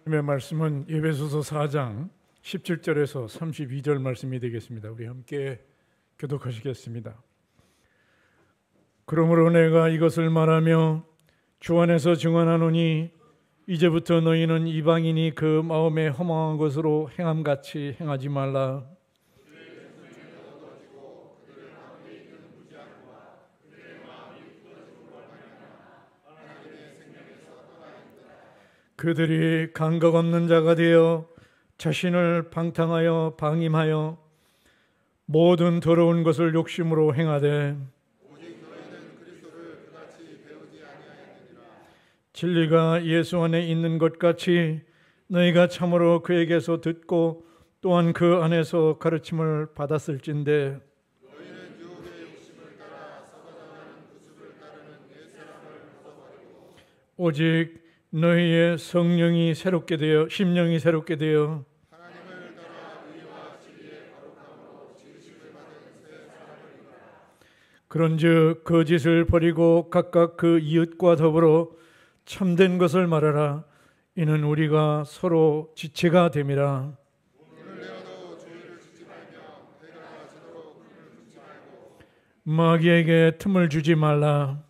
하나님의 말씀은 에베소서 4장 17절에서 32절 말씀이 되겠습니다. 우리 함께 교독하시겠습니다. 그러므로 내가 이것을 말하며 주 안에서 증언하노니 이제부터 너희는 이방인이 그 마음에 허망한 것으로 행함같이 행하지 말라. 그들이 감각 없는 자가 되어 자신을 방탕하여 방임하여 모든 더러운 것을 욕심으로 행하되 진리가 예수 안에 있는 것 같이 너희가 참으로 그에게서 듣고 또한 그 안에서 가르침을 받았을진대 오직 너희의 성령이 새롭게 되어 심령이 새롭게 되어 하나님을 따라 의와 진리의 거룩함으로 지으심을 받은 새 사람이라. 그런즉 거짓을 버리고 각각 그 이웃과 더불어 참된 것을 말하라. 이는 우리가 서로 지체가 됨이라. 오늘 내어도 주의를 짓지 말며 해가 지도록 그를 짓지 말고 마귀에게 틈을 주지 말라.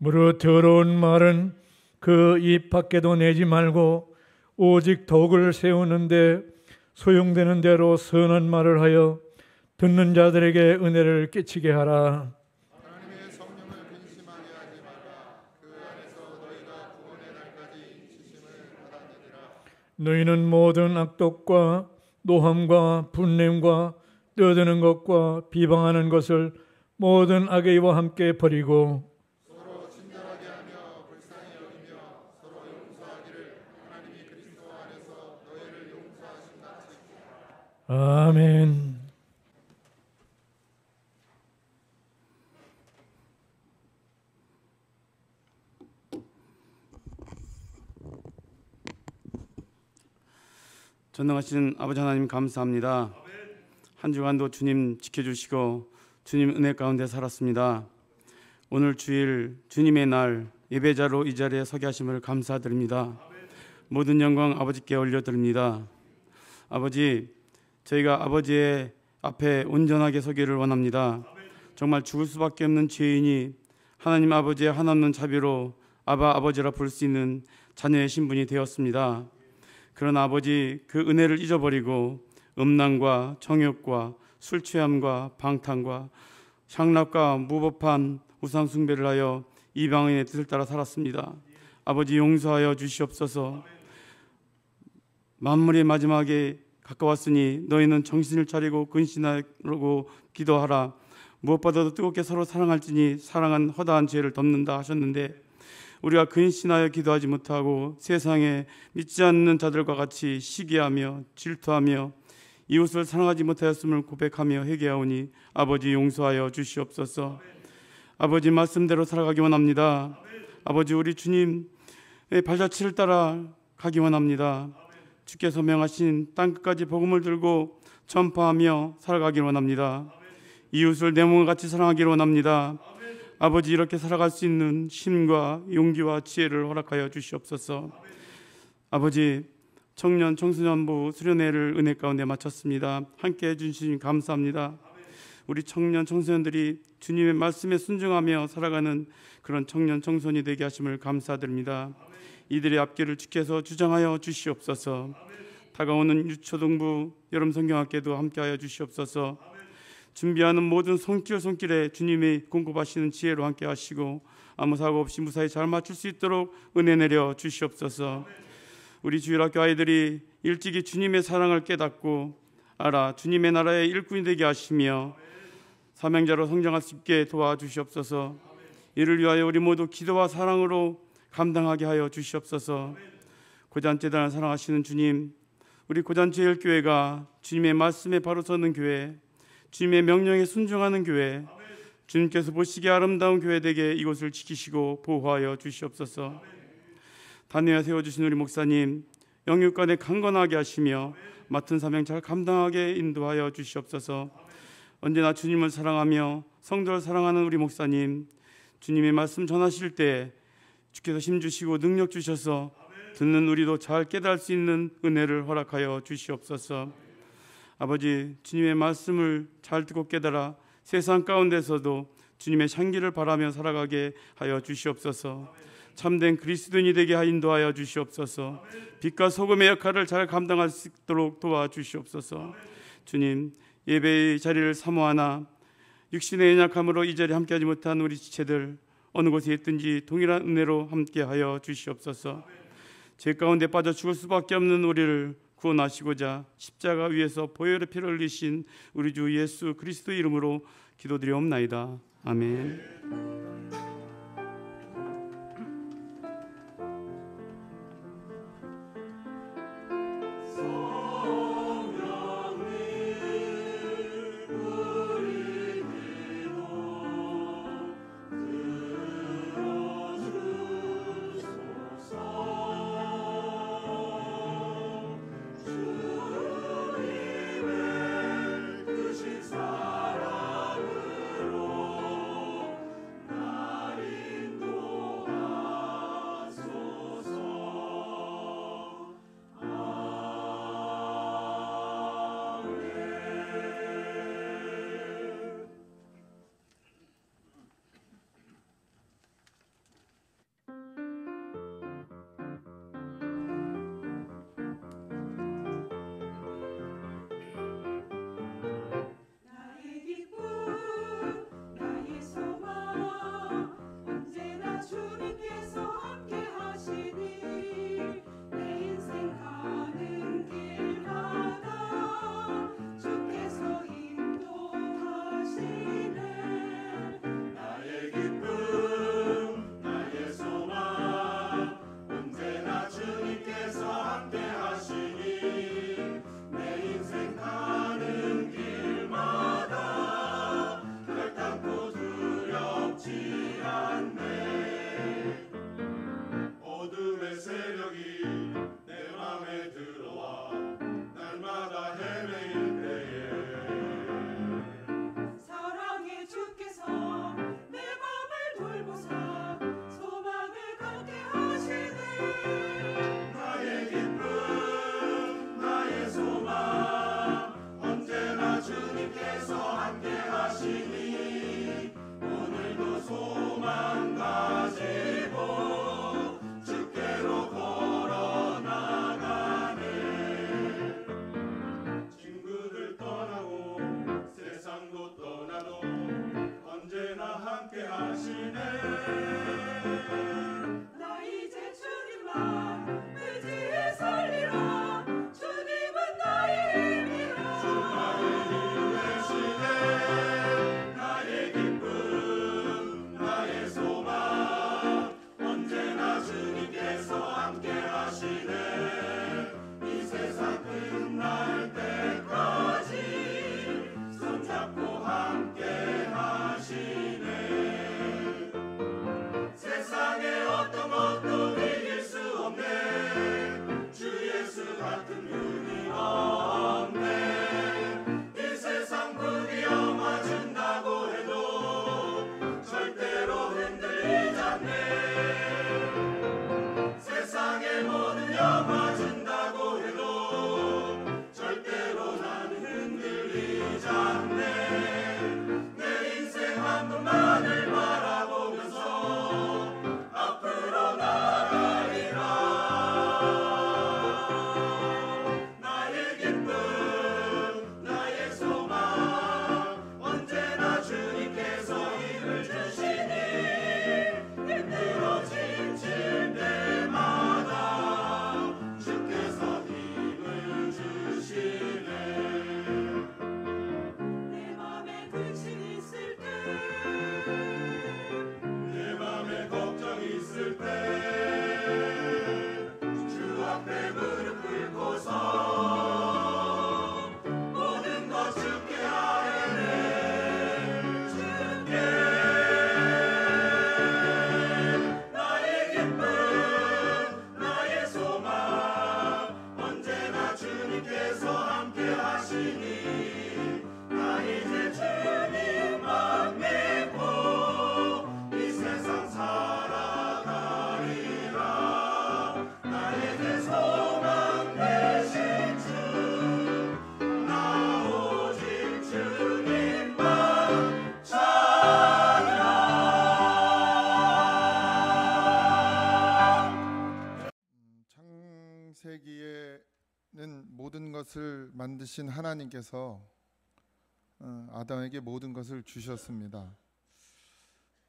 무릇 더러운 말은 그 입 밖에도 내지 말고 오직 덕을 세우는데 소용되는 대로 선한 말을 하여 듣는 자들에게 은혜를 끼치게 하라. 하나님의 성령을 근심하게 하지 말라. 그 안에서 너희가 구원의 날까지 지심을 받았느니라. 너희는 모든 악독과 노함과 분냄과 떠드는 것과 비방하는 것을 모든 악의 이와 함께 버리고 아멘. 전능하신 아버지 하나님 감사합니다. 한 주간도 주님 지켜주시고 주님 은혜 가운데 살았습니다. 오늘 주일 주님의 날 예배자로 이 자리에 서게 하심을 감사드립니다. 모든 영광 아버지께 올려드립니다. 아버지, 저희가 아버지의 앞에 온전하게 서기를 원합니다. 정말 죽을 수밖에 없는 죄인이 하나님 아버지의 한없는 자비로 아버지라 부를 수 있는 자녀의 신분이 되었습니다. 그러나 아버지 그 은혜를 잊어버리고 음란과 정욕과 술 취함과 방탕과 향락과 무법한 우상 숭배를 하여 이방인의 뜻을 따라 살았습니다. 아버지 용서하여 주시옵소서. 만물의 마지막에 가까웠으니 너희는 정신을 차리고 근신하고 기도하라. 무엇보다도 뜨겁게 서로 사랑할지니 사랑은 허다한 죄를 덮는다 하셨는데 우리가 근신하여 기도하지 못하고 세상에 믿지 않는 자들과 같이 시기하며 질투하며 이웃을 사랑하지 못하였음을 고백하며 회개하오니 아버지 용서하여 주시옵소서. 아버지 말씀대로 살아가기 원합니다. 아버지 우리 주님의 발자취를 따라 가기 원합니다. 주께서 명하신 땅끝까지 복음을 들고 전파하며 살아가기를 원합니다. 이웃을 내 몸과 같이 사랑하기를 원합니다. 아버지 이렇게 살아갈 수 있는 힘과 용기와 지혜를 허락하여 주시옵소서. 아버지 청년 청소년부 수련회를 은혜 가운데 마쳤습니다. 함께 해주시니 감사합니다. 우리 청년 청소년들이 주님의 말씀에 순종하며 살아가는 그런 청년 청소년이 되게 하심을 감사드립니다. 이들의 앞길을 주께서 주장하여 주시옵소서. 다가오는 유초등부 여름 성경학교도 함께하여 주시옵소서. 준비하는 모든 손길에 주님이 공급하시는 지혜로 함께 하시고 아무 사고 없이 무사히 잘 마칠 수 있도록 은혜 내려 주시옵소서. 우리 주일학교 아이들이 일찍이 주님의 사랑을 깨닫고 알아 주님의 나라의 일꾼이 되게 하시며 사명자로 성장할 수 있게 도와주시옵소서. 이를 위하여 우리 모두 기도와 사랑으로 감당하게 하여 주시옵소서. 고잔재단을 사랑하시는 주님, 우리 고잔제일교회가 주님의 말씀에 바로 서는 교회, 주님의 명령에 순종하는 교회, 주님께서 보시기에 아름다운 교회 되게 이곳을 지키시고 보호하여 주시옵소서. 단회에 세워주신 우리 목사님 영육간에 강건하게 하시며 맡은 사명 잘 감당하게 인도하여 주시옵소서. 언제나 주님을 사랑하며 성도를 사랑하는 우리 목사님, 주님의 말씀 전하실 때 주께서 힘주시고 능력 주셔서 듣는 우리도 잘 깨달을 수 있는 은혜를 허락하여 주시옵소서. 아버지, 주님의 말씀을 잘 듣고 깨달아 세상 가운데서도 주님의 향기를 바라며 살아가게 하여 주시옵소서. 참된 그리스도인이 되게 인도하여 주시옵소서. 빛과 소금의 역할을 잘 감당할 수 있도록 도와주시옵소서. 주님, 예배의 자리를 사모하나 육신의 연약함으로 이 자리에 함께하지 못한 우리 지체들 어느 곳에 있든지 동일한 은혜로 함께하여 주시옵소서. 죄 가운데 빠져 죽을 수밖에 없는 우리를 구원하시고자 십자가 위에서 보혈의 피를 흘리신 우리 주 예수 그리스도 이름으로 기도드리옵나이다. 아멘. 모든 것을 만드신 하나님께서 아담에게 모든 것을 주셨습니다.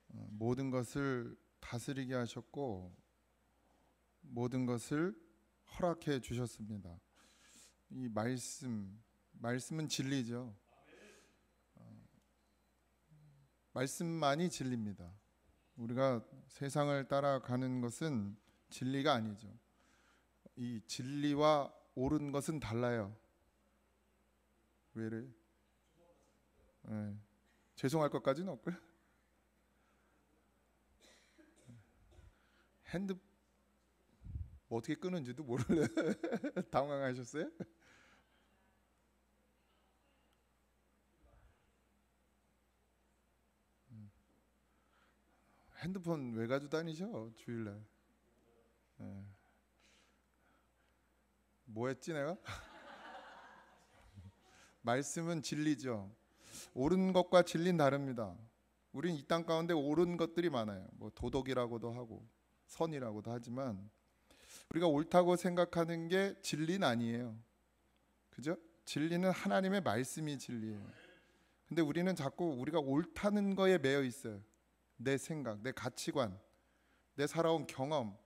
모든 것을 다스리게 하셨고 모든 것을 허락해 주셨습니다. 이 말씀은 진리죠. 말씀만이 진리입니다. 우리가 세상을 따라가는 것은 진리가 아니죠. 이 진리와 옳은 것은 달라요. 왜래? 네. 죄송할 것까지는 없고요. 뭐 어떻게 끄는지도 모르네. 당황하셨어요? 핸드폰 왜 가지고 다니셔 주일날? 네. 뭐 했지 내가? 말씀은 진리죠. 옳은 것과 진리는 다릅니다. 우린 이 땅 가운데 옳은 것들이 많아요. 뭐 도덕이라고도 하고 선이라고도 하지만 우리가 옳다고 생각하는 게 진리는 아니에요. 그죠? 진리는 하나님의 말씀이 진리예요. 근데 우리는 자꾸 우리가 옳다는 거에 매여 있어요. 내 생각, 내 가치관, 내 살아온 경험,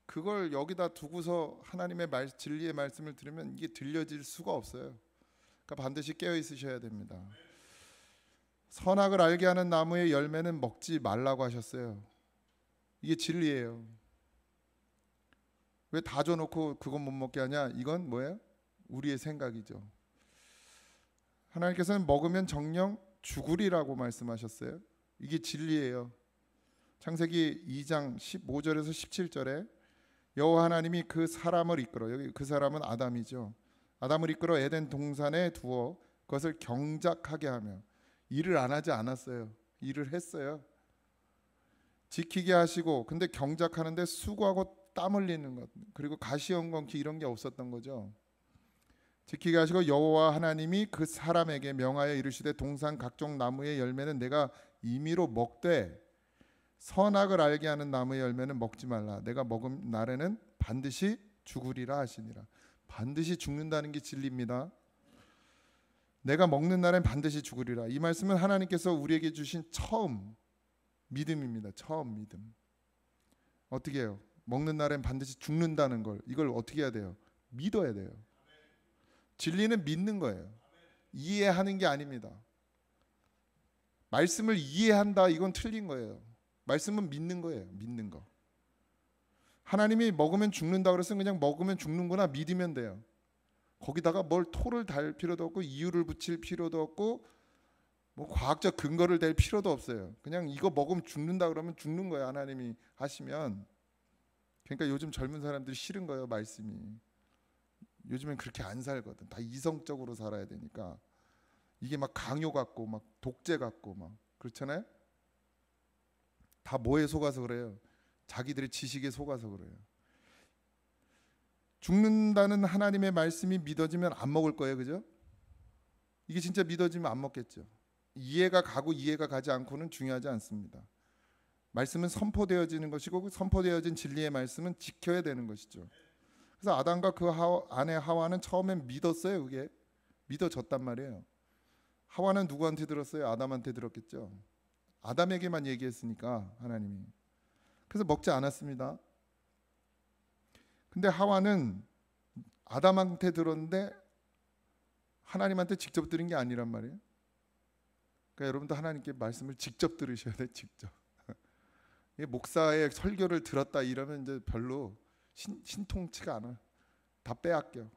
그걸 여기다 두고서 하나님의 진리의 말씀을 들으면 이게 들려질 수가 없어요. 그러니까 반드시 깨어 있으셔야 됩니다. 선악을 알게 하는 나무의 열매는 먹지 말라고 하셨어요. 이게 진리예요. 왜 다 줘놓고 그건 못 먹게 하냐? 이건 뭐예요? 우리의 생각이죠. 하나님께서는 먹으면 정령 죽으리라고 말씀하셨어요. 이게 진리예요. 창세기 2장 15절에서 17절에 여호와 하나님이 그 사람을 이끌어, 여기 그 사람은 아담이죠. 아담을 이끌어 에덴 동산에 두어 그것을 경작하게 하며, 일을 안 하지 않았어요. 일을 했어요. 지키게 하시고, 근데 경작하는데 수고하고 땀 흘리는 것, 그리고 가시엉겅퀴 이런 게 없었던 거죠. 지키게 하시고 여호와 하나님이 그 사람에게 명하여 이르시되 동산 각종 나무의 열매는 내가 임의로 먹되 선악을 알게 하는 나무의 열매는 먹지 말라. 내가 먹은 날에는 반드시 죽으리라 하시니라. 반드시 죽는다는 게 진리입니다. 내가 먹는 날엔 반드시 죽으리라. 이 말씀은 하나님께서 우리에게 주신 처음 믿음입니다. 처음 믿음. 어떻게 해요? 먹는 날엔 반드시 죽는다는 걸, 이걸 어떻게 해야 돼요? 믿어야 돼요. 진리는 믿는 거예요. 이해하는 게 아닙니다. 말씀을 이해한다, 이건 틀린 거예요. 말씀은 믿는 거예요. 믿는 거. 하나님이 먹으면 죽는다 그랬으면 그냥 먹으면 죽는구나 믿으면 돼요. 거기다가 뭘 토를 달 필요도 없고 이유를 붙일 필요도 없고 뭐 과학적 근거를 댈 필요도 없어요. 그냥 이거 먹으면 죽는다 그러면 죽는 거예요. 하나님이 하시면. 그러니까 요즘 젊은 사람들이 싫은 거예요. 말씀이. 요즘엔 그렇게 안 살거든. 다 이성적으로 살아야 되니까. 이게 막 강요 같고 막 독재 같고 막 그렇잖아요. 다 뭐에 속아서 그래요? 자기들의 지식에 속아서 그래요. 죽는다는 하나님의 말씀이 믿어지면 안 먹을 거예요. 그죠? 이게 진짜 믿어지면 안 먹겠죠. 이해가 가고 이해가 가지 않고는 중요하지 않습니다. 말씀은 선포되어지는 것이고 그 선포되어진 진리의 말씀은 지켜야 되는 것이죠. 그래서 아담과 그 아내 하와는 처음엔 믿었어요. 그게 믿어졌단 말이에요. 하와는 누구한테 들었어요? 아담한테 들었겠죠. 아담에게만 얘기했으니까 하나님이. 그래서 먹지 않았습니다. 근데 하와는 아담한테 들었는데 하나님한테 직접 들은 게 아니란 말이에요. 그러니까 여러분도 하나님께 말씀을 직접 들으셔야 돼요. 직접. 목사의 설교를 들었다 이러면 이제 별로 신통치가 않아요. 다 빼앗겨.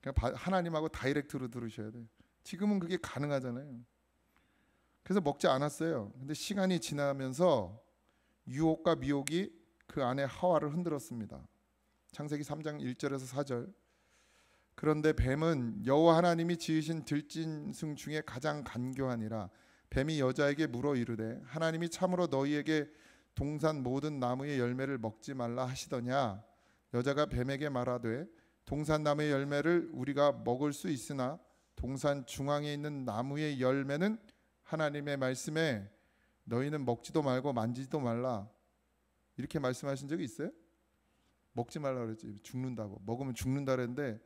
그냥 하나님하고 다이렉트로 들으셔야 돼요. 지금은 그게 가능하잖아요. 그래서 먹지 않았어요. 근데 시간이 지나면서 유혹과 미혹이 그 아내 하와를 흔들었습니다. 창세기 3장 1절에서 4절. 그런데 뱀은 여호와 하나님이 지으신 들짐승 중에 가장 간교하니라. 뱀이 여자에게 물어 이르되 하나님이 참으로 너희에게 동산 모든 나무의 열매를 먹지 말라 하시더냐. 여자가 뱀에게 말하되 동산 나무의 열매를 우리가 먹을 수 있으나 동산 중앙에 있는 나무의 열매는 하나님의 말씀에 너희는 먹지도 말고 만지지도 말라. 이렇게 말씀하신 적이 있어요? 먹지 말라 그랬지. 죽는다고. 먹으면 죽는다 그랬는데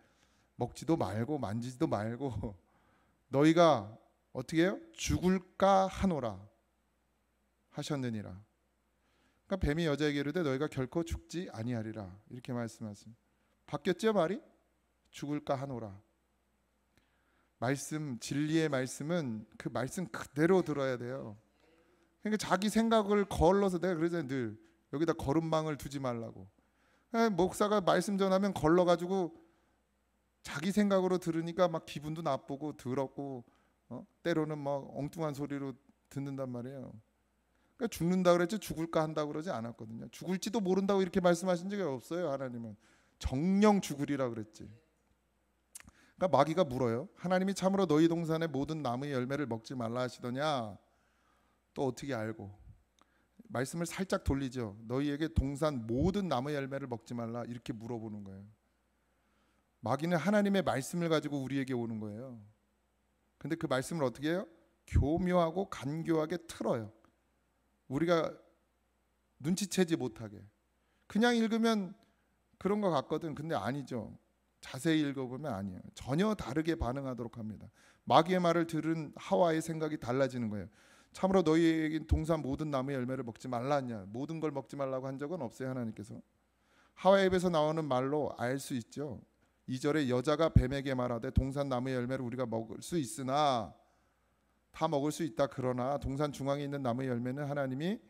먹지도 말고 만지지도 말고 너희가 어떻게 해요? 죽을까 하노라 하셨느니라. 그러니까 뱀이 여자에게 이르되 너희가 결코 죽지 아니하리라 이렇게 말씀하십니다. 바뀌었죠 말이? 죽을까 하노라. 말씀, 진리의 말씀은 그 말씀 그대로 들어야 돼요. 그러니까 자기 생각을 걸러서, 내가 그러잖아요, 늘 여기다 거름망을 두지 말라고. 목사가 말씀 전하면 걸러가지고 자기 생각으로 들으니까 막 기분도 나쁘고 더럽고 때로는 막 엉뚱한 소리로 듣는단 말이에요. 그러니까 죽는다 그랬지 죽을까 한다고 그러지 않았거든요. 죽을지도 모른다고 이렇게 말씀하신 적이 없어요. 하나님은 정령 죽으리라 그랬지. 그러니까 마귀가 물어요. 하나님이 참으로 너희 동산의 모든 나무의 열매를 먹지 말라 하시더냐? 또 어떻게 알고? 말씀을 살짝 돌리죠. 너희에게 동산 모든 나무의 열매를 먹지 말라 이렇게 물어보는 거예요. 마귀는 하나님의 말씀을 가지고 우리에게 오는 거예요. 근데 그 말씀을 어떻게 해요? 교묘하고 간교하게 틀어요. 우리가 눈치채지 못하게. 그냥 읽으면 그런 것 같거든. 근데 아니죠. 자세히 읽어보면 아니에요. 전혀 다르게 반응하도록 합니다. 마귀의 말을 들은 하와의 생각이 달라지는 거예요. 참으로 너희에게 동산 모든 나무의 열매를 먹지 말라 했냐? 모든 걸 먹지 말라고 한 적은 없어요. 하나님께서. 하와의 입에서 나오는 말로 알 수 있죠. 2절에 여자가 뱀에게 말하되 동산 나무의 열매를 우리가 먹을 수 있으나, 다 먹을 수 있다. 그러나 동산 중앙에 있는 나무의 열매는 하나님의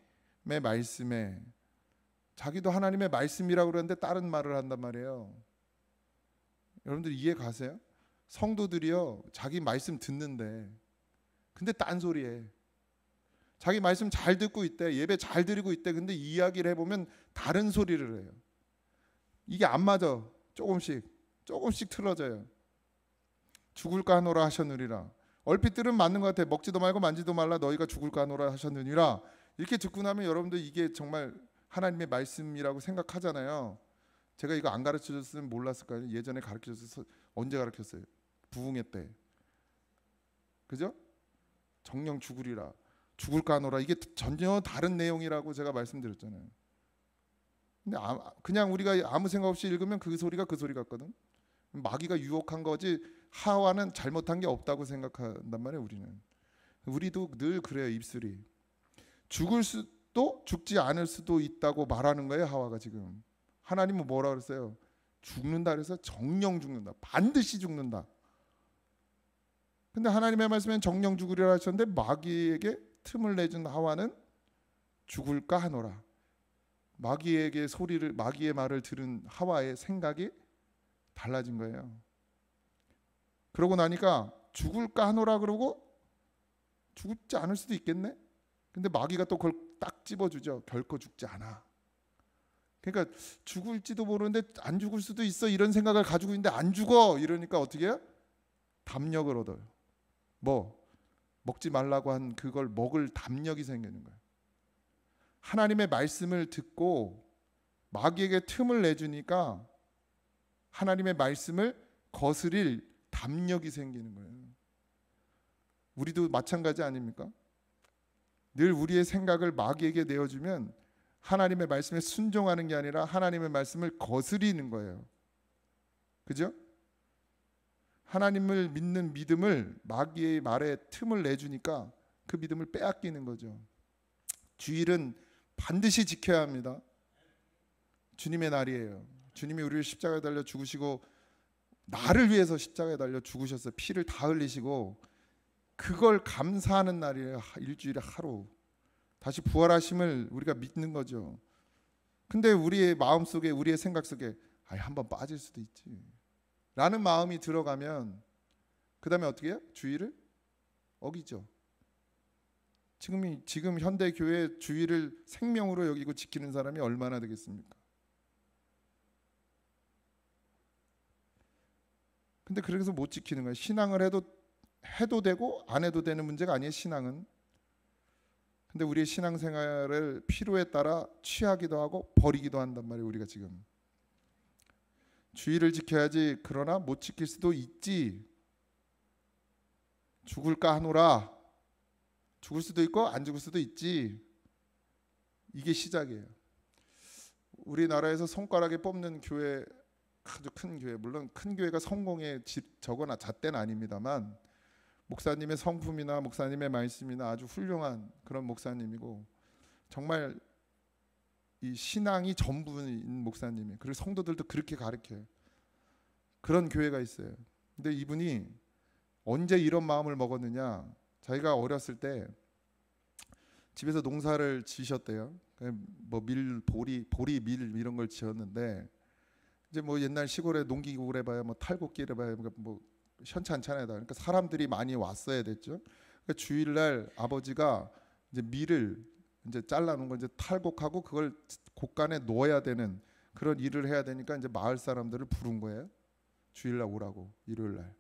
말씀에, 자기도 하나님의 말씀이라고 그러는데 다른 말을 한단 말이에요. 여러분들 이해 가세요? 성도들이요 자기 말씀 듣는데 근데 딴소리해. 자기 말씀 잘 듣고 있대, 예배 잘 드리고 있대. 근데 이야기를 해보면 다른 소리를 해요. 이게 안 맞아. 조금씩 틀어져요. 죽을까 하노라 하셨느니라. 얼핏 들으면 맞는 것 같아. 먹지도 말고 만지도 말라 너희가 죽을까 하노라 하셨느니라. 이렇게 듣고 나면 여러분들 이게 정말 하나님의 말씀이라고 생각하잖아요. 제가 이거 안 가르쳐줬으면 몰랐을 거예요. 예전에 가르쳐줬어요. 언제 가르쳤어요? 부흥회 때. 그죠? 정령 죽으리라, 죽을까 하노라, 이게 전혀 다른 내용이라고 제가 말씀드렸잖아요. 근데 그냥 우리가 아무 생각 없이 읽으면 그 소리가 그 소리 같거든. 마귀가 유혹한 거지 하와는 잘못한 게 없다고 생각한단 말이에요. 우리도 늘 그래요. 입술이 죽을 수도 죽지 않을 수도 있다고 말하는 거예요. 하와가 지금. 하나님은 뭐라 그랬어요? 죽는다 그래서 정령 죽는다, 반드시 죽는다. 근데 하나님의 말씀엔 정령 죽으리라 하셨는데 마귀에게 틈을 내준 하와는 죽을까 하노라. 마귀의 말을 들은 하와의 생각이 달라진 거예요. 그러고 나니까 죽을까 하노라 그러고 죽지 않을 수도 있겠네. 근데 마귀가 또 그걸 딱 집어주죠. 결코 죽지 않아. 그러니까 죽을지도 모르는데 안 죽을 수도 있어 이런 생각을 가지고 있는데 안 죽어 이러니까 어떻게 해요? 담력을 얻어요. 먹지 말라고 한 그걸 먹을 담력이 생기는 거예요. 하나님의 말씀을 듣고 마귀에게 틈을 내주니까 하나님의 말씀을 거스릴 담력이 생기는 거예요. 우리도 마찬가지 아닙니까? 늘 우리의 생각을 마귀에게 내어주면 하나님의 말씀에 순종하는 게 아니라 하나님의 말씀을 거스리는 거예요. 그죠? 하나님을 믿는 믿음을 마귀의 말에 틈을 내주니까 그 믿음을 빼앗기는 거죠. 주일은 반드시 지켜야 합니다. 주님의 날이에요. 주님이 우리를 십자가에 달려 죽으시고 나를 위해서 십자가에 달려 죽으셨어요. 피를 다 흘리시고 그걸 감사하는 날이에요. 일주일에 하루. 다시 부활하심을 우리가 믿는 거죠. 근데 우리의 마음속에, 우리의 생각 속에 한번 빠질 수도 있지 라는 마음이 들어가면 그 다음에 어떻게 해요? 주일을 어기죠. 지금 현대 교회 주일을 생명으로 여기고 지키는 사람이 얼마나 되겠습니까? 근데 그래서 못 지키는 거예요. 신앙을 해도 되고 안 해도 되는 문제가 아니에요. 신앙은. 근데 우리의 신앙생활을 필요에 따라 취하기도 하고 버리기도 한단 말이에요. 우리가 지금 주의를 지켜야지. 그러나 못 지킬 수도 있지. 죽을까 하노라. 죽을 수도 있고 안 죽을 수도 있지. 이게 시작이에요. 우리나라에서 손가락에 뽑는 교회가 아주 큰 교회, 물론 큰 교회가 성공의 저거나 잣대는 아닙니다만 목사님의 성품이나 목사님의 말씀이나 아주 훌륭한 그런 목사님이고 정말 이 신앙이 전부인 목사님이, 그리고 성도들도 그렇게 가르쳐요. 그런 교회가 있어요. 근데 이분이 언제 이런 마음을 먹었느냐, 자기가 어렸을 때 집에서 농사를 지셨대요. 뭐 보리 밀 이런 걸 지었는데 이제 뭐 옛날 시골에 농기구를 해봐야 뭐 탈곡기를 해봐야 뭐 현찬찬하다. 그러니까 사람들이 많이 왔어야 됐죠. 그러니까 주일날 아버지가 이제 밀을 이제 잘라놓은 걸 이제 탈곡하고 그걸 곡간에 넣어야 되는 그런 일을 해야 되니까 이제 마을 사람들을 부른 거예요. 주일날 오라고, 일요일날.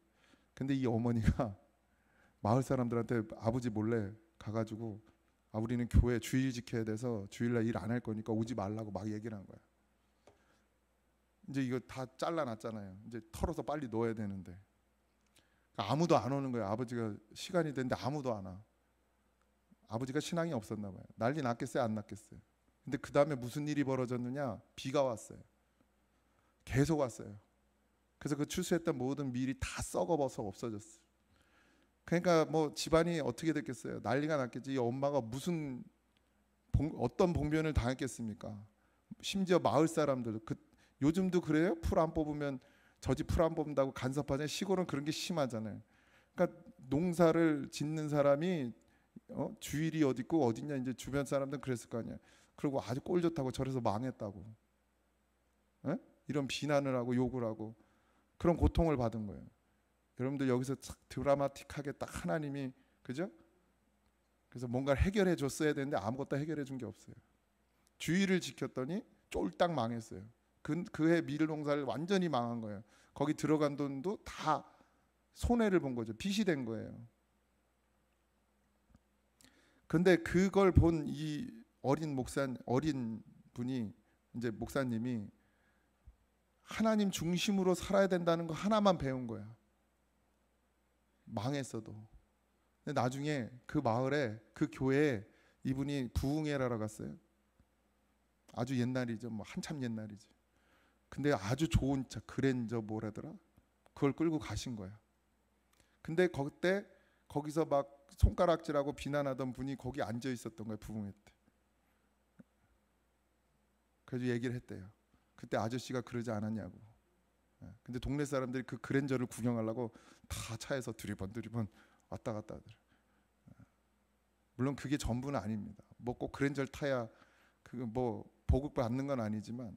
근데 이 어머니가 마을 사람들한테 아버지 몰래 가가지고 우리는 교회 주일 지켜야 돼서 주일날 일 안 할 거니까 오지 말라고 막 얘기를 한 거야. 이제 이거 다 잘라놨잖아요. 이제 털어서 빨리 넣어야 되는데 아무도 안 오는 거예요. 아버지가 시간이 됐는데 아무도 안 와. 아버지가 신앙이 없었나 봐요. 난리 났겠어요, 안 났겠어요? 근데 그 다음에 무슨 일이 벌어졌느냐? 비가 왔어요. 계속 왔어요. 그래서 그 추수했던 모든 밀이 다 썩어버서 없어졌어요. 그러니까 뭐 집안이 어떻게 됐겠어요? 난리가 났겠지. 이 엄마가 무슨 어떤 봉변을 당했겠습니까? 심지어 마을 사람들, 요즘도 그래요? 풀 안 뽑으면 저 집 풀 안 뽑는다고 간섭하잖아요. 시골은 그런 게 심하잖아요. 그러니까 농사를 짓는 사람이 주일이 어디 있고 어딨냐, 이제 주변 사람들은 그랬을 거 아니야. 그리고 아주 꼴 좋다고 저래서 망했다고, 에? 이런 비난을 하고 욕을 하고 그런 고통을 받은 거예요. 여러분들 여기서 드라마틱하게 딱 하나님이, 그죠? 그래서 뭔가를 해결해 줬어야 되는데 아무것도 해결해 준 게 없어요. 주일을 지켰더니 쫄딱 망했어요. 그해 밀 농사를 완전히 망한 거예요. 거기 들어간 돈도 다 손해를 본 거죠. 빚이 된 거예요. 근데 그걸 본 이 어린 분이, 이제 목사님이 하나님 중심으로 살아야 된다는 거 하나만 배운 거야. 망했어도. 근데 나중에 그 마을에, 그 교회에 이분이 부흥회라러 갔어요. 아주 옛날이죠. 뭐 한참 옛날이지. 근데 아주 좋은 차, 그랜저 뭐라더라? 그걸 끌고 가신 거야. 근데 그때 거기서 막 손가락질하고 비난하던 분이 거기 앉아 있었던 거예요. 부흥회 때. 그래서 얘기를 했대요. 그때 아저씨가 그러지 않았냐고. 근데 동네 사람들이 그 그랜저를 구경하려고 다 차에서 두리번 왔다 갔다 하더라. 물론 그게 전부는 아닙니다. 뭐 꼭 그랜저를 타야 그거 뭐 복을 받는 건 아니지만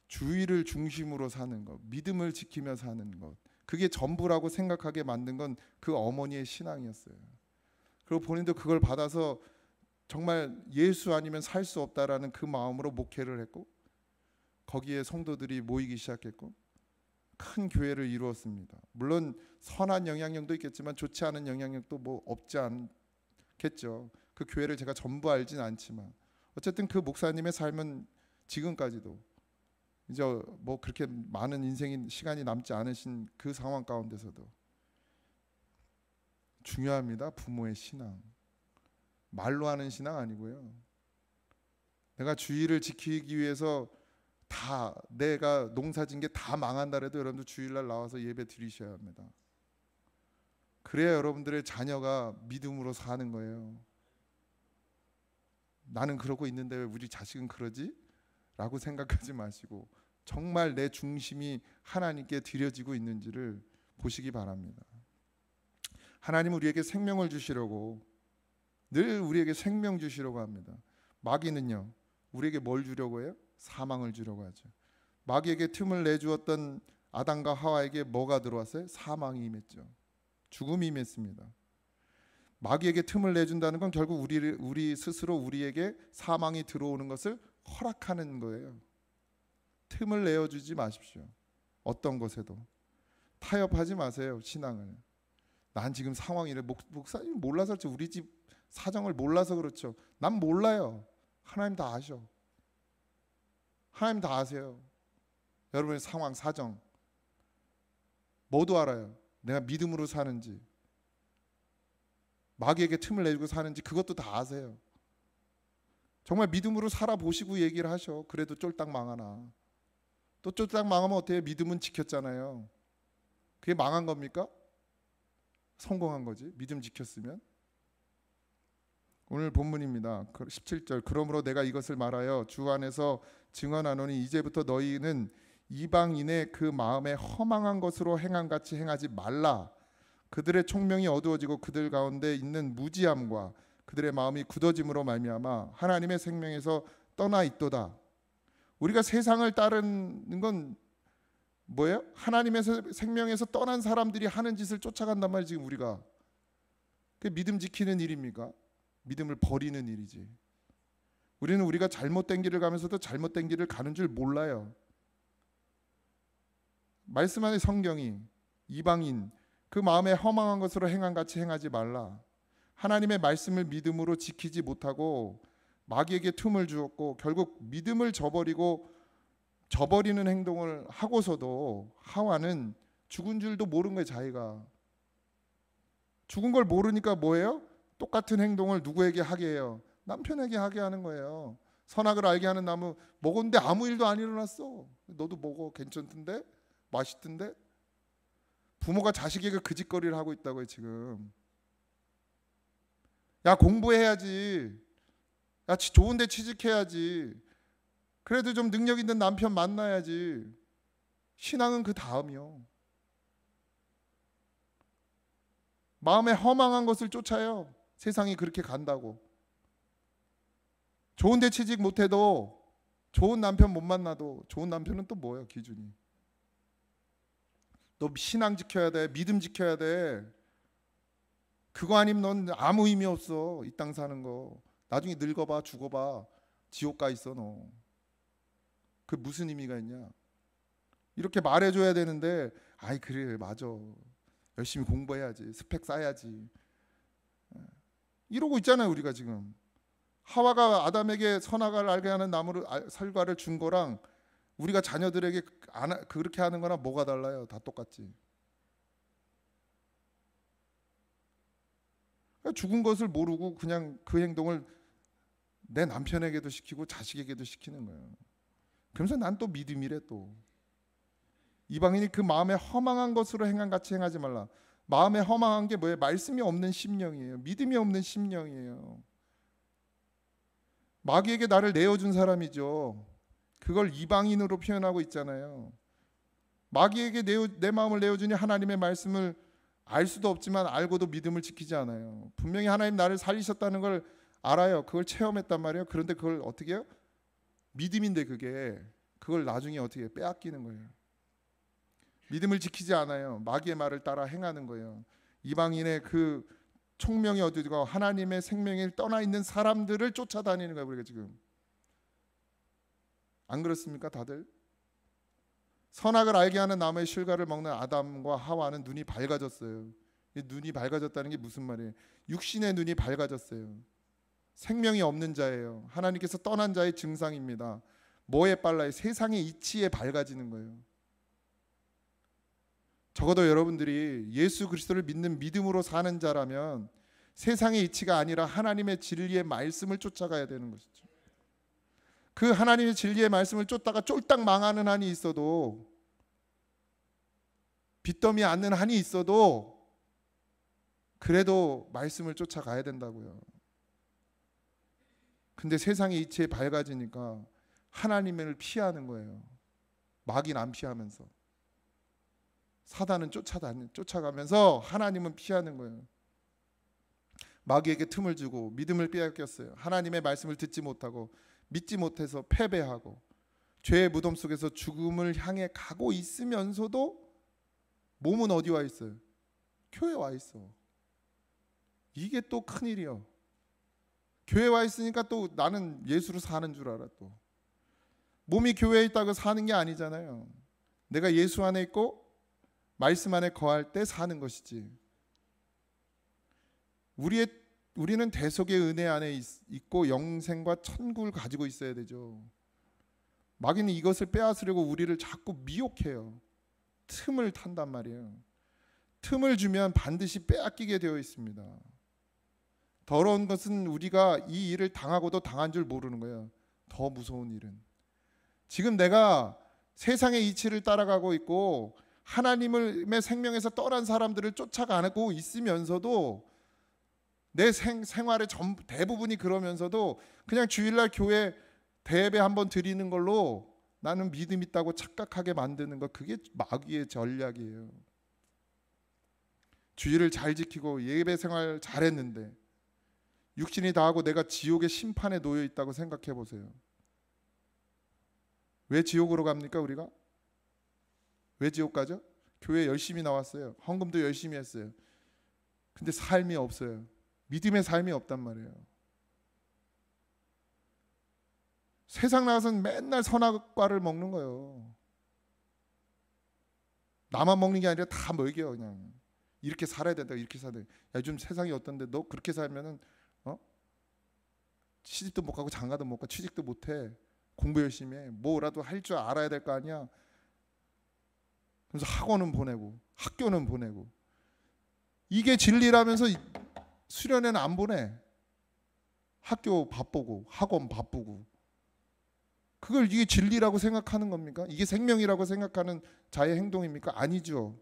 주의를 중심으로 사는 것, 믿음을 지키며 사는 것, 그게 전부라고 생각하게 만든 건 그 어머니의 신앙이었어요. 그리고 본인도 그걸 받아서 정말 예수 아니면 살 수 없다라는 그 마음으로 목회를 했고, 거기에 성도들이 모이기 시작했고 큰 교회를 이루었습니다. 물론 선한 영향력도 있겠지만 좋지 않은 영향력도 뭐 없지 않겠죠. 그 교회를 제가 전부 알진 않지만 어쨌든 그 목사님의 삶은 지금까지도 이제 뭐 그렇게 많은 인생인 시간이 남지 않으신 그 상황 가운데서도 중요합니다. 부모의 신앙. 말로 하는 신앙 아니고요. 내가 주의를 지키기 위해서 다 내가 농사진 게 다 망한다 해도 여러분들 주일날 나와서 예배 드리셔야 합니다. 그래야 여러분들의 자녀가 믿음으로 사는 거예요. 나는 그러고 있는데 왜 우리 자식은 그러지? 라고 생각하지 마시고 정말 내 중심이 하나님께 드려지고 있는지를 보시기 바랍니다. 하나님은 우리에게 생명을 주시려고, 늘 우리에게 생명 주시려고 합니다. 마귀는요, 우리에게 뭘 주려고 해요? 사망을 주려고 하죠. 마귀에게 틈을 내주었던 아담과 하와에게 뭐가 들어왔어요? 사망이 임했죠. 죽음이 임했습니다. 마귀에게 틈을 내준다는 건 결국 우리 스스로 우리에게 사망이 들어오는 것을 허락하는 거예요. 틈을 내어주지 마십시오. 어떤 것에도 타협하지 마세요. 신앙을. 난 지금 상황이 이래. 목사님 몰라서 그렇죠. 우리 집 사정을 몰라서 그렇죠. 난 몰라요. 하나님 다 아셔. 하나님 다 아세요. 여러분의 상황, 사정 모두 알아요. 내가 믿음으로 사는지 마귀에게 틈을 내주고 사는지 그것도 다 아세요. 정말 믿음으로 살아보시고 얘기를 하셔. 그래도 쫄딱 망하나. 또 쫄딱 망하면 어때요? 믿음은 지켰잖아요. 그게 망한 겁니까? 성공한 거지. 믿음 지켰으면. 오늘 본문입니다. 17절. 그러므로 내가 이것을 말하여 주 안에서 증언하노니 이제부터 너희는 이방인의 그 마음에 허망한 것으로 행함같이 행하지 말라. 그들의 총명이 어두워지고 그들 가운데 있는 무지함과 그들의 마음이 굳어짐으로 말미암아 하나님의 생명에서 떠나 있도다. 우리가 세상을 따르는 건 뭐예요? 하나님의 생명에서 떠난 사람들이 하는 짓을 쫓아간단 말이에요. 지금 우리가. 그게 믿음 지키는 일입니까? 믿음을 버리는 일이지. 우리는 우리가 잘못된 길을 가면서도 잘못된 길을 가는 줄 몰라요. 말씀 안에 성경이 이방인 그 마음에 허망한 것으로 행함같이 행하지 말라. 하나님의 말씀을 믿음으로 지키지 못하고 마귀에게 틈을 주었고 결국 믿음을 저버리는 행동을 하고서도 하와는 죽은 줄도 모른 거예요. 자기가 죽은 걸 모르니까 뭐예요? 똑같은 행동을 누구에게 하게 해요? 남편에게 하게 하는 거예요. 선악을 알게 하는 나무 먹었는데 아무 일도 안 일어났어. 너도 먹어. 괜찮던데? 맛있던데? 부모가 자식에게 그 짓거리를 하고 있다고요. 지금. 야, 공부해야지. 야, 좋은 데 취직해야지. 그래도 좀 능력 있는 남편 만나야지. 신앙은 그 다음이요. 마음에 허망한 것을 쫓아요. 세상이 그렇게 간다고. 좋은 데 취직 못해도 좋은 남편 못 만나도 좋은 남편은 또 뭐예요? 기준이. 너 신앙 지켜야 돼. 믿음 지켜야 돼. 그거 아니면 넌 아무 의미 없어. 이 땅 사는 거. 나중에 늙어봐 죽어봐 지옥 가 있어 너. 그 무슨 의미가 있냐. 이렇게 말해줘야 되는데 아이 그래 맞아. 열심히 공부해야지. 스펙 쌓아야지. 이러고 있잖아요. 우리가 지금. 하와가 아담에게 선악을 알게 하는 나무를 살과를 준 거랑 우리가 자녀들에게 그렇게 하는 거랑 뭐가 달라요? 다 똑같지. 죽은 것을 모르고 그냥 그 행동을 내 남편에게도 시키고 자식에게도 시키는 거예요. 그러면서 난 또 믿음이래 또. 이방인이 그 마음에 허망한 것으로 행함같이 행하지 말라. 마음에 허망한 게 뭐예요? 말씀이 없는 심령이에요. 믿음이 없는 심령이에요. 마귀에게 나를 내어준 사람이죠. 그걸 이방인으로 표현하고 있잖아요. 마귀에게 내 마음을 내어주니 하나님의 말씀을 알 수도 없지만 알고도 믿음을 지키지 않아요. 분명히 하나님 나를 살리셨다는 걸 알아요. 그걸 체험했단 말이에요. 그런데 그걸 어떻게 해요? 믿음인데 그걸 나중에 어떻게 빼앗기는 거예요. 믿음을 지키지 않아요. 마귀의 말을 따라 행하는 거예요. 이방인의 그 총명이 어두워지고 하나님의 생명이 떠나 있는 사람들을 쫓아다니는 거예요. 우리가 지금. 안 그렇습니까 다들? 선악을 알게 하는 나무의 실과를 먹는 아담과 하와는 눈이 밝아졌어요. 눈이 밝아졌다는 게 무슨 말이에요? 육신의 눈이 밝아졌어요. 생명이 없는 자예요. 하나님께서 떠난 자의 증상입니다. 뭐에 빨라요? 세상의 이치에 밝아지는 거예요. 적어도 여러분들이 예수 그리스도를 믿는 믿음으로 사는 자라면 세상의 이치가 아니라 하나님의 진리의 말씀을 쫓아가야 되는 것이죠. 그 하나님의 진리의 말씀을 쫓다가 쫄딱 망하는 한이 있어도, 빚더미 않는 한이 있어도 그래도 말씀을 쫓아가야 된다고요. 근데 세상의 이치에 밝아지니까 하나님을 피하는 거예요. 마귀는 안 피하면서, 사단은 쫓아가면서 하나님은 피하는 거예요. 마귀에게 틈을 주고 믿음을 빼앗겼어요. 하나님의 말씀을 듣지 못하고 믿지 못해서 패배하고 죄의 무덤 속에서 죽음을 향해 가고 있으면서도 몸은 어디 와 있어요? 교회에 와 있어. 이게 또 큰일이요. 교회에 와 있으니까 또 나는 예수로 사는 줄 알아. 또 몸이 교회에 있다고 사는 게 아니잖아요. 내가 예수 안에 있고 말씀 안에 거할 때 사는 것이지. 우리는 대속의 은혜 안에 있고 영생과 천국을 가지고 있어야 되죠. 마귀는 이것을 빼앗으려고 우리를 자꾸 미혹해요. 틈을 탄단 말이에요. 틈을 주면 반드시 빼앗기게 되어 있습니다. 더러운 것은 우리가 이 일을 당하고도 당한 줄 모르는 거예요. 더 무서운 일은 지금 내가 세상의 이치를 따라가고 있고 하나님의 생명에서 떠난 사람들을 쫓아가고 있으면서도 내 생활의 대부분이 그러면서도 그냥 주일날 교회 대예배 한번 드리는 걸로 나는 믿음 있다고 착각하게 만드는 것, 그게 마귀의 전략이에요. 주일을 잘 지키고 예배 생활 잘했는데 육신이 다 하고 내가 지옥의 심판에 놓여 있다고 생각해 보세요. 왜 지옥으로 갑니까 우리가? 왜 지옥 가죠? 교회 열심히 나왔어요. 헌금도 열심히 했어요. 근데 삶이 없어요. 믿음의 삶이 없단 말이에요. 세상 나가서는 맨날 선악과를 먹는 거예요. 나만 먹는 게 아니라 다 먹여. 그냥 이렇게 살아야 된다, 이렇게 살아야 된다. 야, 요즘 세상이 어떤데 너 그렇게 살면은 시집도 못 가고 장가도 못 가, 취직도 못 해. 공부 열심히 해. 뭐라도 할 줄 알아야 될 거 아니야. 그래서 학원은 보내고 학교는 보내고, 이게 진리라면서 수련회는 안 보내. 학교 바쁘고 학원 바쁘고. 그걸 이게 진리라고 생각하는 겁니까? 이게 생명이라고 생각하는 자의 행동입니까? 아니죠.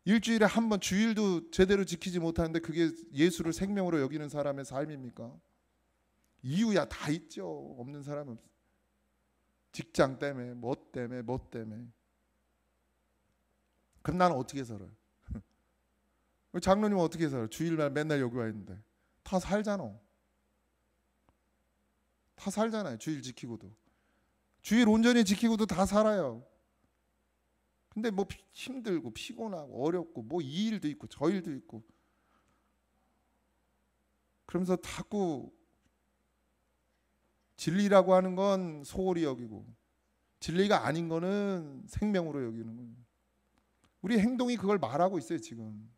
일주일에 한 번 주일도 제대로 지키지 못하는데 그게 예수를 생명으로 여기는 사람의 삶입니까? 이유야 다 있죠. 없는 사람은 없어. 직장 때문에 뭐 때문에 뭐 때문에. 그럼 나는 어떻게 살아요? 장로님은 어떻게 살아요? 주일날 맨날 여기 와 있는데. 다 살잖아. 다 살잖아요. 주일 지키고도. 주일 온전히 지키고도 다 살아요. 근데 뭐 힘들고 피곤하고 어렵고 뭐 이 일도 있고 저 일도 있고, 그러면서 자꾸 진리라고 하는 건 소홀히 여기고 진리가 아닌 거는 생명으로 여기는 거예요. 우리 행동이 그걸 말하고 있어요. 지금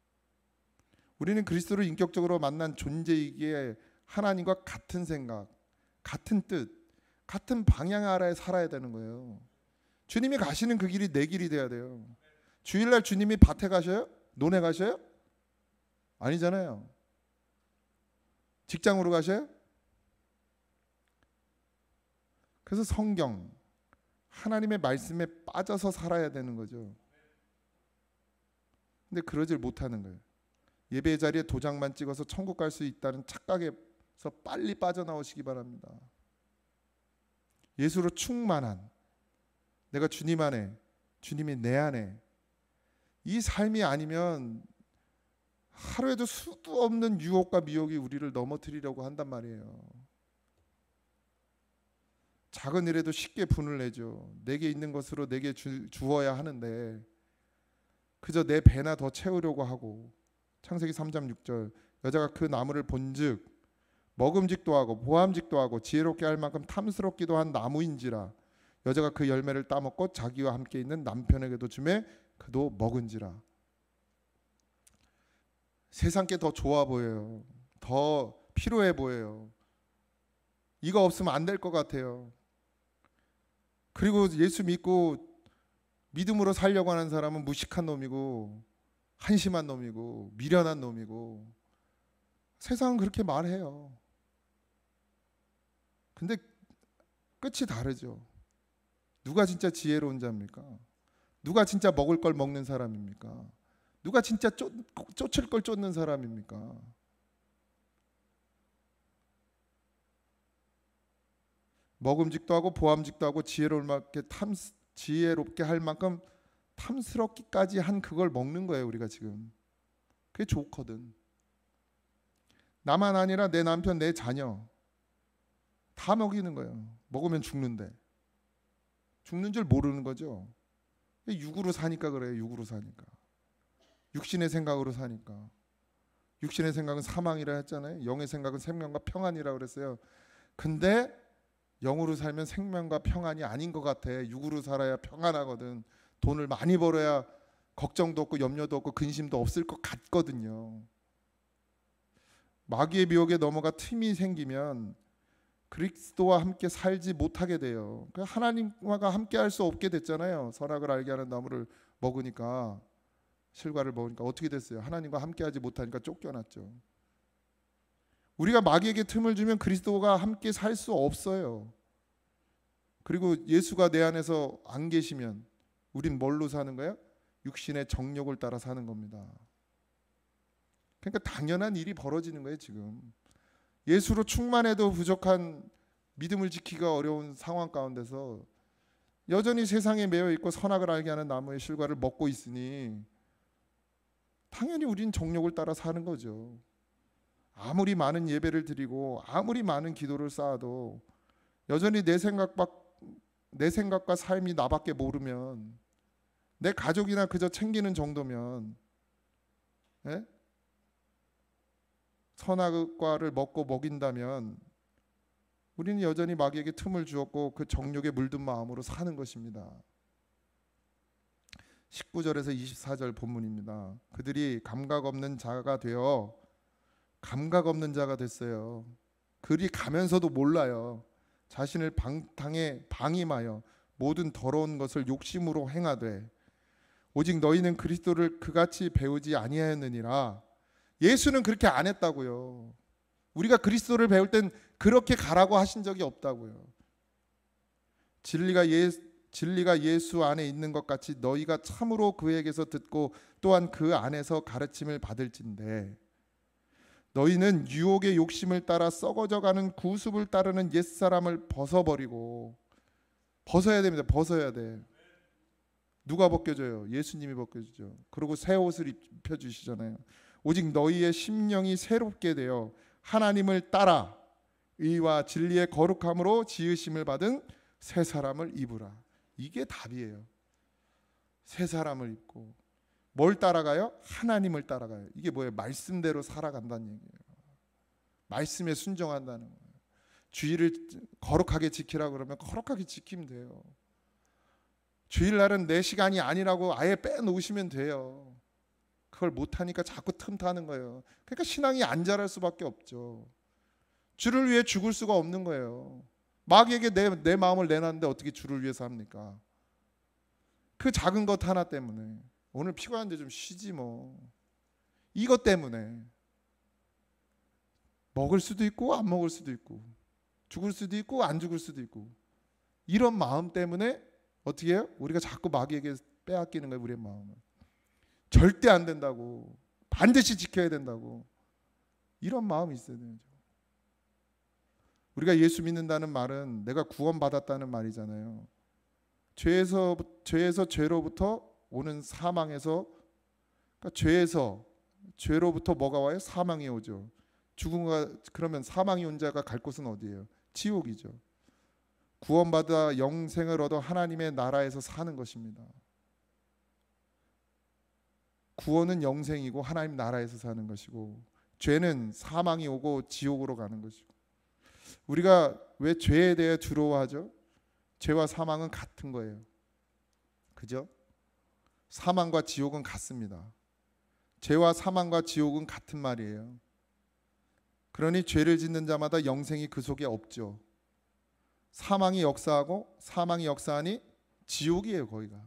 우리는 그리스도를 인격적으로 만난 존재이기에 하나님과 같은 생각, 같은 뜻, 같은 방향 아래에 살아야 되는 거예요. 주님이 가시는 그 길이 내 길이 돼야 돼요. 주일날 주님이 밭에 가셔요? 논에 가셔요? 아니잖아요. 직장으로 가셔요? 그래서 성경, 하나님의 말씀에 빠져서 살아야 되는 거죠. 근데 그러질 못하는 거예요. 예배 자리에 도장만 찍어서 천국 갈 수 있다는 착각에서 빨리 빠져나오시기 바랍니다. 예수로 충만한, 내가 주님 안에, 주님이 내 안에, 이 삶이 아니면 하루에도 수도 없는 유혹과 미혹이 우리를 넘어뜨리려고 한단 말이에요. 작은 일에도 쉽게 분을 내죠. 내게 있는 것으로 내게 주어야 하는데 그저 내 배나 더 채우려고 하고. 창세기 3장 6절, 여자가 그 나무를 본즉 먹음직도 하고 보암직도 하고 지혜롭게 할 만큼 탐스럽기도 한 나무인지라. 여자가 그 열매를 따먹고 자기와 함께 있는 남편에게도 주매 그도 먹은지라. 세상 게 더 좋아 보여요. 더 필요해 보여요. 이거 없으면 안 될 것 같아요. 그리고 예수 믿고 믿음으로 살려고 하는 사람은 무식한 놈이고 한심한 놈이고 미련한 놈이고, 세상은 그렇게 말해요. 근데 끝이 다르죠. 누가 진짜 지혜로운 자입니까? 누가 진짜 먹을 걸 먹는 사람입니까? 누가 진짜 쫓을 걸 쫓는 사람입니까? 먹음직도 하고 보암직도 하고 지혜롭게 할 만큼 탐스럽기까지 한 그걸 먹는 거예요. 우리가 지금 그게 좋거든. 나만 아니라 내 남편, 내 자녀 다 먹이는 거예요. 먹으면 죽는데. 죽는 줄 모르는 거죠. 육으로 사니까 그래요. 육으로 사니까. 육신의 생각으로 사니까. 육신의 생각은 사망이라 했잖아요. 영의 생각은 생명과 평안이라 그랬어요. 근데 영으로 살면 생명과 평안이 아닌 것 같아. 육으로 살아야 평안하거든. 돈을 많이 벌어야 걱정도 없고 염려도 없고 근심도 없을 것 같거든요. 마귀의 미혹에 넘어가 틈이 생기면 그리스도와 함께 살지 못하게 돼요. 하나님과 함께 할 수 없게 됐잖아요. 선악을 알게 하는 나무를 먹으니까, 실과를 먹으니까 어떻게 됐어요? 하나님과 함께 하지 못하니까 쫓겨났죠. 우리가 마귀에게 틈을 주면 그리스도가 함께 살 수 없어요. 그리고 예수가 내 안에서 안 계시면 우린 뭘로 사는 거야? 육신의 정욕을 따라 사는 겁니다. 그러니까 당연한 일이 벌어지는 거예요. 지금 예수로 충만해도 부족한 믿음을 지키기가 어려운 상황 가운데서 여전히 세상에 매여 있고 선악을 알게 하는 나무의 실과를 먹고 있으니 당연히 우린 정욕을 따라 사는 거죠. 아무리 많은 예배를 드리고 아무리 많은 기도를 쌓아도 여전히 내 생각과 삶이 나밖에 모르면, 내 가족이나 그저 챙기는 정도면, 예? 선악과를 먹고 먹인다면 우리는 여전히 마귀에게 틈을 주었고 그 정욕에 물든 마음으로 사는 것입니다. 19절에서 24절 본문입니다. 그들이 감각 없는 자가 되어 감각 없는 자가 됐어요. 그리 가면서도 몰라요. 자신을 방탕에 방임하여 모든 더러운 것을 욕심으로 행하되 오직 너희는 그리스도를 그같이 배우지 아니하였느니라. 예수는 그렇게 안 했다고요. 우리가 그리스도를 배울 땐 그렇게 가라고 하신 적이 없다고요. 진리가 예수 안에 있는 것 같이 너희가 참으로 그에게서 듣고 또한 그 안에서 가르침을 받을진대. 너희는 유혹의 욕심을 따라 썩어져가는 구습을 따르는 옛사람을 벗어버리고, 벗어야 됩니다. 벗어야 돼. 누가 벗겨줘요? 예수님이 벗겨주죠. 그리고 새 옷을 입혀주시잖아요. 오직 너희의 심령이 새롭게 되어 하나님을 따라 의와 진리의 거룩함으로 지으심을 받은 새 사람을 입으라. 이게 답이에요. 새 사람을 입고 뭘 따라가요? 하나님을 따라가요. 이게 뭐예요? 말씀대로 살아간다는 얘기예요. 말씀에 순종한다는 거예요. 주일을 거룩하게 지키라 그러면 거룩하게 지키면 돼요. 주일날은 내 시간이 아니라고 아예 빼놓으시면 돼요. 그걸 못하니까 자꾸 틈타는 거예요. 그러니까 신앙이 안 자랄 수밖에 없죠. 주를 위해 죽을 수가 없는 거예요. 마귀에게 내 마음을 내놨는데 어떻게 주를 위해서 합니까? 그 작은 것 하나 때문에. 오늘 피곤한데 좀 쉬지 뭐. 이것 때문에 먹을 수도 있고 안 먹을 수도 있고, 죽을 수도 있고 안 죽을 수도 있고, 이런 마음 때문에 어떻게 해요? 우리가 자꾸 마귀에게 빼앗기는 거예요. 우리의 마음을. 절대 안 된다고, 반드시 지켜야 된다고, 이런 마음이 있어야 되죠. 우리가 예수 믿는다는 말은 내가 구원받았다는 말이잖아요. 죄에서 죄로부터 오는 사망에서, 그러니까 죄로부터 뭐가 와요? 사망이 오죠. 그러면 사망이 온 자가 갈 곳은 어디예요? 지옥이죠. 구원받아 영생을 얻어 하나님의 나라에서 사는 것입니다. 구원은 영생이고 하나님 나라에서 사는 것이고, 죄는 사망이 오고 지옥으로 가는 것이고. 우리가 왜 죄에 대해 두려워하죠? 죄와 사망은 같은 거예요. 그죠? 사망과 지옥은 같습니다. 죄와 사망과 지옥은 같은 말이에요. 그러니 죄를 짓는 자마다 영생이 그 속에 없죠. 사망이 역사하니 지옥이에요. 거기가.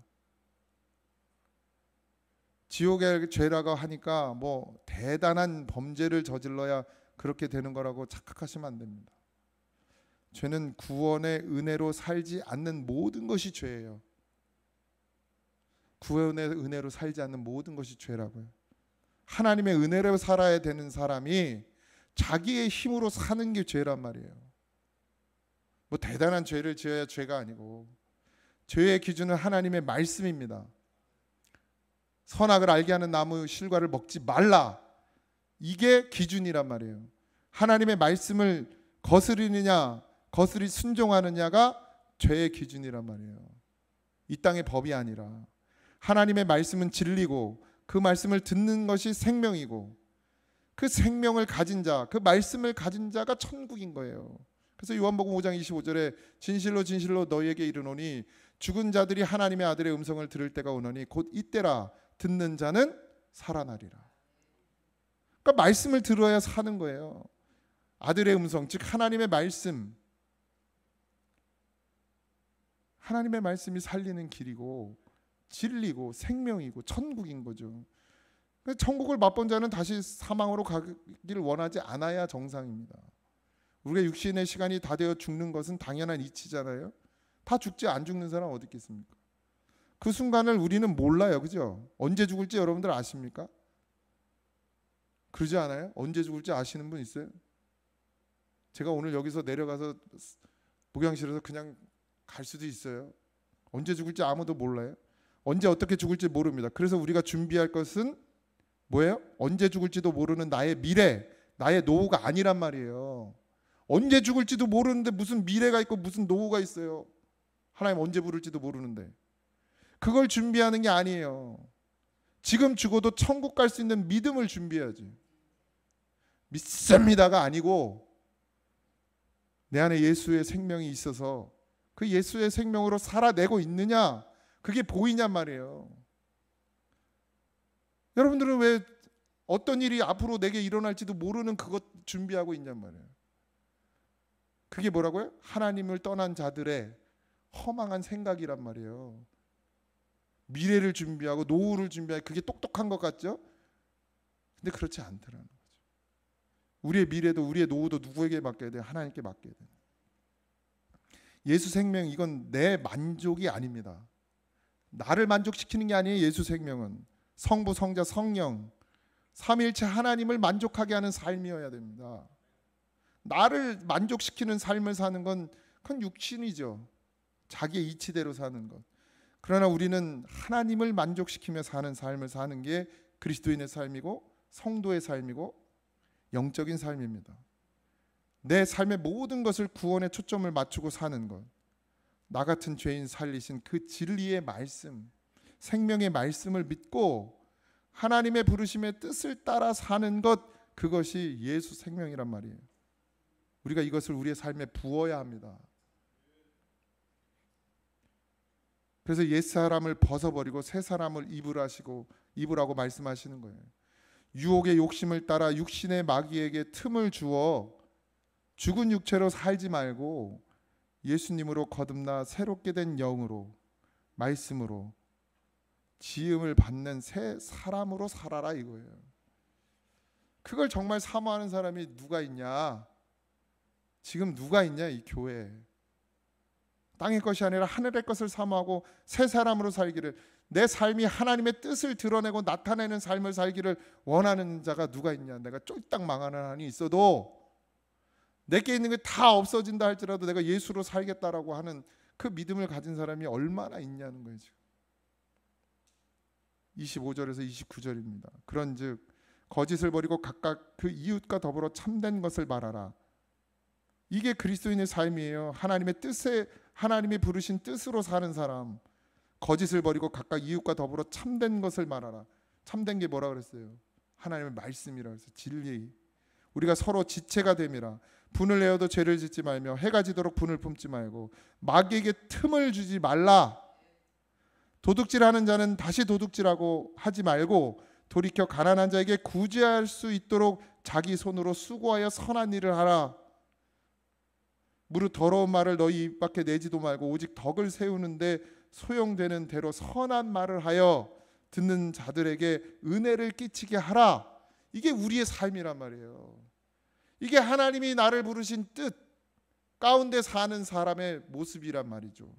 지옥의 죄라고 하니까 뭐 대단한 범죄를 저질러야 그렇게 되는 거라고 착각하시면 안 됩니다. 죄는 구원의 은혜로 살지 않는 모든 것이 죄예요. 구원의 은혜로 살지 않는 모든 것이 죄라고요. 하나님의 은혜로 살아야 되는 사람이 자기의 힘으로 사는 게 죄란 말이에요. 뭐 대단한 죄를 지어야 죄가 아니고, 죄의 기준은 하나님의 말씀입니다. 선악을 알게 하는 나무 실과를 먹지 말라, 이게 기준이란 말이에요. 하나님의 말씀을 거스리 순종하느냐가 죄의 기준이란 말이에요. 이 땅의 법이 아니라. 하나님의 말씀은 진리고 그 말씀을 듣는 것이 생명이고, 그 생명을 가진 자, 그 말씀을 가진 자가 천국인 거예요. 그래서 요한복음 5장 25절에 진실로 진실로 너희에게 이르노니 죽은 자들이 하나님의 아들의 음성을 들을 때가 오노니 곧 이때라. 듣는 자는 살아나리라. 그러니까 말씀을 들어야 사는 거예요. 아들의 음성, 즉 하나님의 말씀. 하나님의 말씀이 살리는 길이고 진리고 생명이고 천국인 거죠. 천국을 맛본 자는 다시 사망으로 가기를 원하지 않아야 정상입니다. 우리가 육신의 시간이 다 되어 죽는 것은 당연한 이치잖아요. 다 죽지 안 죽는 사람 어디 있겠습니까? 그 순간을 우리는 몰라요. 그죠? 언제 죽을지 여러분들 아십니까? 그러지 않아요? 언제 죽을지 아시는 분 있어요? 제가 오늘 여기서 내려가서 목양실에서 그냥 갈 수도 있어요. 언제 죽을지 아무도 몰라요. 언제 어떻게 죽을지 모릅니다. 그래서 우리가 준비할 것은 뭐예요? 언제 죽을지도 모르는 나의 미래, 나의 노후가 아니란 말이에요. 언제 죽을지도 모르는데 무슨 미래가 있고 무슨 노후가 있어요. 하나님 언제 부를지도 모르는데. 그걸 준비하는 게 아니에요. 지금 죽어도 천국 갈 수 있는 믿음을 준비해야지. 믿습니다가 아니고 내 안에 예수의 생명이 있어서 그 예수의 생명으로 살아내고 있느냐, 그게 보이냔 말이에요. 여러분들은 왜 어떤 일이 앞으로 내게 일어날지도 모르는 그것 준비하고 있냔 말이에요. 그게 뭐라고요? 하나님을 떠난 자들의 허망한 생각이란 말이에요. 미래를 준비하고 노후를 준비하고 그게 똑똑한 것 같죠? 근데 그렇지 않더라는 거죠. 우리의 미래도 우리의 노후도 누구에게 맡겨야 돼요? 하나님께 맡겨야 돼요. 예수 생명, 이건 내 만족이 아닙니다. 나를 만족시키는 게 아니에요. 예수 생명은 성부, 성자, 성령 삼위일체 하나님을 만족하게 하는 삶이어야 됩니다. 나를 만족시키는 삶을 사는 건 그건 육신이죠. 자기의 이치대로 사는 것. 그러나 우리는 하나님을 만족시키며 사는 삶을 사는 게 그리스도인의 삶이고 성도의 삶이고 영적인 삶입니다. 내 삶의 모든 것을 구원에 초점을 맞추고 사는 것. 나 같은 죄인 살리신 그 진리의 말씀, 생명의 말씀을 믿고 하나님의 부르심의 뜻을 따라 사는 것, 그것이 예수 생명이란 말이에요. 우리가 이것을 우리의 삶에 부어야 합니다. 그래서 옛 사람을 벗어버리고 새 사람을 입으라고 말씀하시는 거예요. 유혹의 욕심을 따라 육신의 마귀에게 틈을 주어 죽은 육체로 살지 말고 예수님으로 거듭나 새롭게 된 영으로, 말씀으로 지음을 받는 새 사람으로 살아라 이거예요. 그걸 정말 사모하는 사람이 누가 있냐? 지금 누가 있냐? 이 교회에. 땅의 것이 아니라 하늘의 것을 사모하고 새 사람으로 살기를, 내 삶이 하나님의 뜻을 드러내고 나타내는 삶을 살기를 원하는 자가 누가 있냐? 내가 쫄딱 망하는 한이 있어도 내게 있는 게 다 없어진다 할지라도 내가 예수로 살겠다라고 하는 그 믿음을 가진 사람이 얼마나 있냐는 거예요. 지금 25절에서 29절입니다. 그런즉 거짓을 버리고 각각 그 이웃과 더불어 참된 것을 말하라. 이게 그리스도인의 삶이에요. 하나님의 뜻에, 하나님이 부르신 뜻으로 사는 사람. 거짓을 버리고 각각 이웃과 더불어 참된 것을 말하라. 참된 게 뭐라 그랬어요? 하나님의 말씀이라 그랬어요. 진리. 우리가 서로 지체가 됨이라. 분을 내어도 죄를 짓지 말며 해가 지도록 분을 품지 말고 마귀에게 틈을 주지 말라. 도둑질하는 자는 다시 도둑질하고 하지 말고 돌이켜 가난한 자에게 구제할 수 있도록 자기 손으로 수고하여 선한 일을 하라. 무릇 더러운 말을 너희 입 밖에 내지도 말고 오직 덕을 세우는데 소용되는 대로 선한 말을 하여 듣는 자들에게 은혜를 끼치게 하라. 이게 우리의 삶이란 말이에요. 이게 하나님이 나를 부르신 뜻 가운데 사는 사람의 모습이란 말이죠.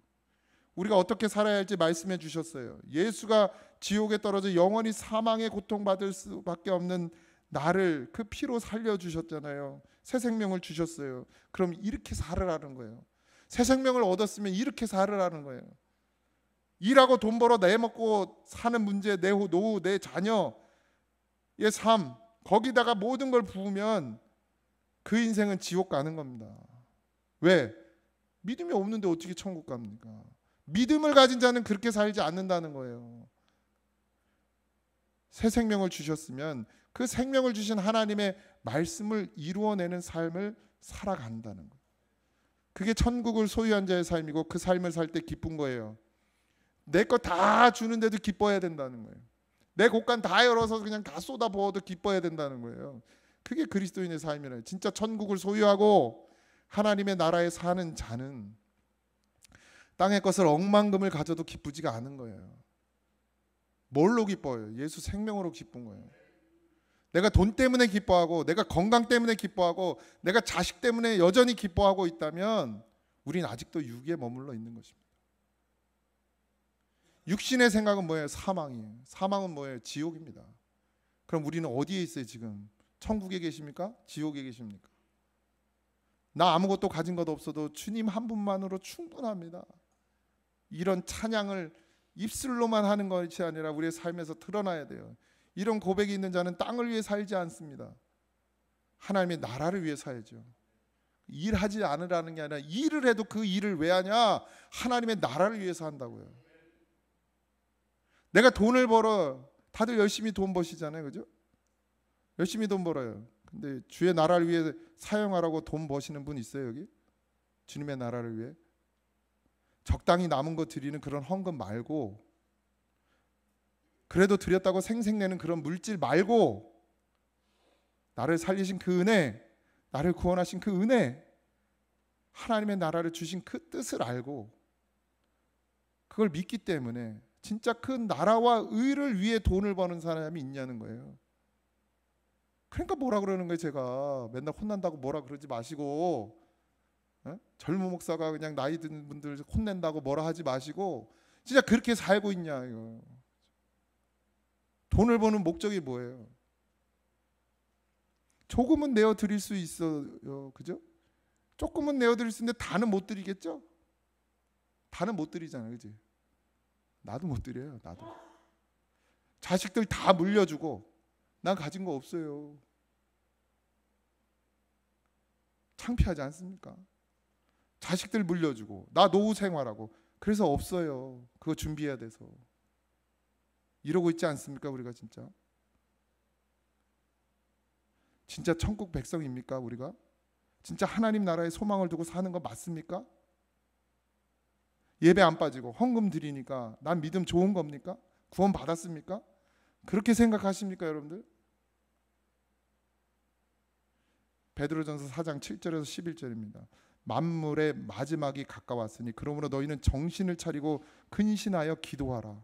우리가 어떻게 살아야 할지 말씀해 주셨어요. 예수가 지옥에 떨어져 영원히 사망의 고통받을 수밖에 없는 나를 그 피로 살려주셨잖아요. 새 생명을 주셨어요. 그럼 이렇게 살으라는 거예요. 새 생명을 얻었으면 이렇게 살으라는 거예요. 일하고 돈 벌어 내 먹고 사는 문제, 내 노후, 내 자녀의 삶, 거기다가 모든 걸 부으면 그 인생은 지옥 가는 겁니다. 왜? 믿음이 없는데 어떻게 천국 갑니까? 믿음을 가진 자는 그렇게 살지 않는다는 거예요. 새 생명을 주셨으면 그 생명을 주신 하나님의 말씀을 이루어내는 삶을 살아간다는 거예요. 그게 천국을 소유한 자의 삶이고 그 삶을 살 때 기쁜 거예요. 내 거 다 주는데도 기뻐해야 된다는 거예요. 내 곳간 다 열어서 그냥 다 쏟아부어도 기뻐해야 된다는 거예요. 그게 그리스도인의 삶이래요. 진짜 천국을 소유하고 하나님의 나라에 사는 자는 땅의 것을 억만금을 가져도 기쁘지가 않은 거예요. 뭘로 기뻐요? 예수 생명으로 기쁜 거예요. 내가 돈 때문에 기뻐하고 내가 건강 때문에 기뻐하고 내가 자식 때문에 여전히 기뻐하고 있다면 우리는 아직도 육에 머물러 있는 것입니다. 육신의 생각은 뭐예요? 사망이에요. 사망은 뭐예요? 지옥입니다. 그럼 우리는 어디에 있어요 지금? 천국에 계십니까? 지옥에 계십니까? 나 아무것도 가진 것 없어도 주님 한 분만으로 충분합니다. 이런 찬양을 입술로만 하는 것이 아니라 우리의 삶에서 드러나야 돼요. 이런 고백이 있는 자는 땅을 위해 살지 않습니다. 하나님의 나라를 위해 살죠. 일하지 않으라는 게 아니라 일을 해도 그 일을 왜 하냐? 하나님의 나라를 위해서 한다고요. 내가 돈을 벌어. 다들 열심히 돈 버시잖아요, 그죠? 열심히 돈 벌어요. 근데 주의 나라를 위해 사용하라고 돈 버시는 분 있어요, 여기? 주님의 나라를 위해? 적당히 남은 거 드리는 그런 헌금 말고, 그래도 드렸다고 생색내는 그런 물질 말고, 나를 살리신 그 은혜, 나를 구원하신 그 은혜, 하나님의 나라를 주신 그 뜻을 알고 그걸 믿기 때문에 진짜 그 나라와 의를 위해 돈을 버는 사람이 있냐는 거예요. 그러니까 뭐라 그러는 거예요. 제가 맨날 혼난다고 뭐라 그러지 마시고, 젊은 목사가 그냥 나이 든 분들 혼낸다고 뭐라 하지 마시고 진짜 그렇게 살고 있냐 이거. 돈을 버는 목적이 뭐예요? 조금은 내어 드릴 수 있어요, 그죠? 조금은 내어 드릴 수 있는데 다는 못 드리겠죠? 다는 못 드리잖아요, 그지? 나도 못 드려요, 나도. 자식들 다 물려주고 난 가진 거 없어요. 창피하지 않습니까? 자식들 물려주고 나 노후 생활하고 그래서 없어요. 그거 준비해야 돼서. 이러고 있지 않습니까, 우리가 진짜? 진짜 천국 백성입니까, 우리가? 진짜 하나님 나라에 소망을 두고 사는 거 맞습니까? 예배 안 빠지고 헌금 드리니까 난 믿음 좋은 겁니까? 구원 받았습니까? 그렇게 생각하십니까, 여러분들? 베드로전서 4장 7절에서 11절입니다. 만물의 마지막이 가까웠으니 그러므로 너희는 정신을 차리고 근신하여 기도하라.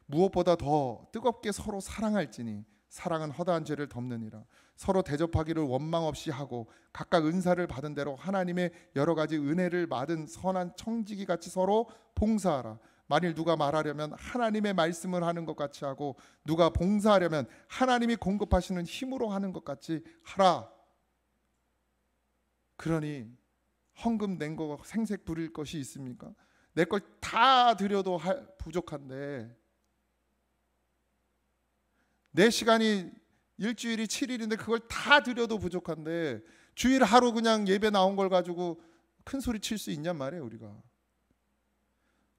무엇보다 더 뜨겁게 서로 사랑할지니 사랑은 허다한 죄를 덮느니라. 서로 대접하기를 원망 없이 하고 각각 은사를 받은 대로 하나님의 여러 가지 은혜를 받은 선한 청지기 같이 서로 봉사하라. 만일 누가 말하려면 하나님의 말씀을 하는 것 같이 하고 누가 봉사하려면 하나님이 공급하시는 힘으로 하는 것 같이 하라. 그러니 헌금 낸 거 생색 부릴 것이 있습니까? 내 걸 다 드려도 부족한데, 내 시간이 일주일이 7일인데 그걸 다 드려도 부족한데 주일 하루 그냥 예배 나온 걸 가지고 큰 소리 칠 수 있냔 말이에요, 우리가.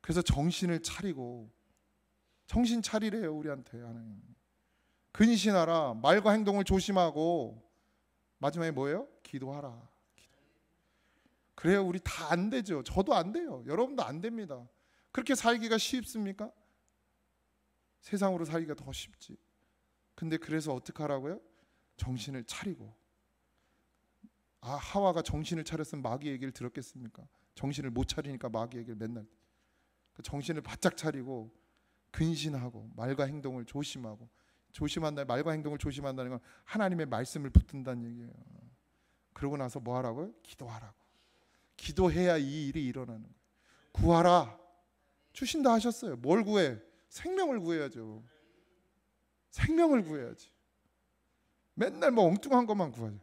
그래서 정신을 차리고, 정신 차리래요, 우리한테 하나님. 근신하라. 말과 행동을 조심하고 마지막에 뭐예요? 기도하라. 그래요. 우리 다 안 되죠. 저도 안 돼요. 여러분도 안 됩니다. 그렇게 살기가 쉽습니까? 세상으로 살기가 더 쉽지. 근데 그래서 어떻게 하라고요? 정신을 차리고. 하와가 정신을 차렸으면 마귀 얘기를 들었겠습니까? 정신을 못 차리니까 마귀 얘기를 맨날. 정신을 바짝 차리고 근신하고 말과 행동을 조심하고, 조심한다, 말과 행동을 조심한다는 건 하나님의 말씀을 붙든다는 얘기예요. 그러고 나서 뭐 하라고요? 기도하라고. 기도해야 이 일이 일어나는 거예요. 구하라. 주신다 하셨어요. 뭘 구해? 생명을 구해야죠. 생명을 구해야지. 맨날 뭐 엉뚱한 것만 구하죠.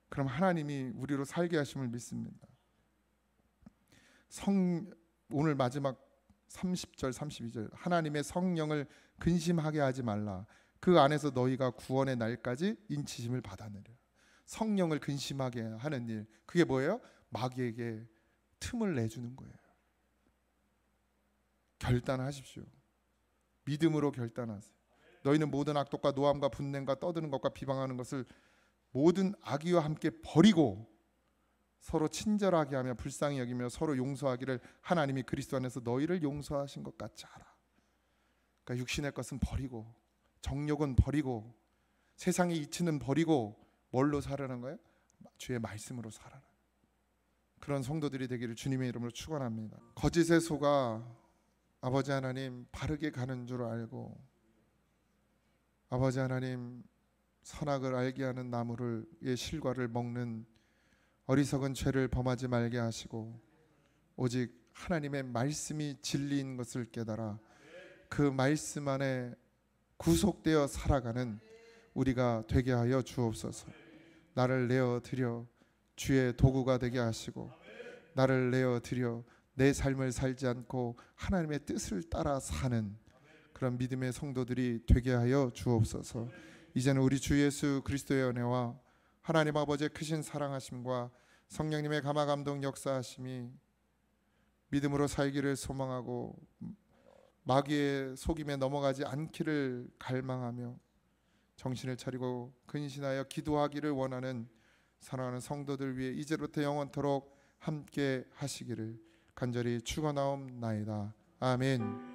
그럼 하나님이 우리로 살게 하심을 믿습니다. 오늘 마지막 30절 32절, 하나님의 성령을 근심하게 하지 말라. 그 안에서 너희가 구원의 날까지 인치심을 받아내려. 성령을 근심하게 하는 일, 그게 뭐예요? 마귀에게 틈을 내주는 거예요. 결단하십시오. 믿음으로 결단하세요. 너희는 모든 악독과 노함과 분냄과 떠드는 것과 비방하는 것을 모든 악의와 함께 버리고 서로 친절하게 하며 불쌍히 여기며 서로 용서하기를 하나님이 그리스도 안에서 너희를 용서하신 것 같이 하라. 그러니까 육신의 것은 버리고, 정욕은 버리고, 세상의 이치는 버리고 뭘로 살아는 거예요? 주의 말씀으로 살아라. 그런 성도들이 되기를 주님의 이름으로 축원합니다. 거짓에 속아 아버지 하나님 바르게 가는 줄 알고, 아버지 하나님 선악을 알게 하는 나무의 실과를 먹는 어리석은 죄를 범하지 말게 하시고 오직 하나님의 말씀이 진리인 것을 깨달아 그 말씀 안에 구속되어 살아가는 우리가 되게 하여 주옵소서. 나를 내어 드려 주의 도구가 되게 하시고 나를 내어 드려 내 삶을 살지 않고 하나님의 뜻을 따라 사는 그런 믿음의 성도들이 되게 하여 주옵소서. 이제는 우리 주 예수 그리스도의 은혜와 하나님 아버지의 크신 사랑하심과 성령님의 감화 감동 역사하심이 믿음으로 살기를 소망하고 마귀의 속임에 넘어가지 않기를 갈망하며 정신을 차리고 근신하여 기도하기를 원하는 사랑하는 성도들 위해 이제부터 영원토록 함께 하시기를 간절히 축원하옵나이다. 아멘.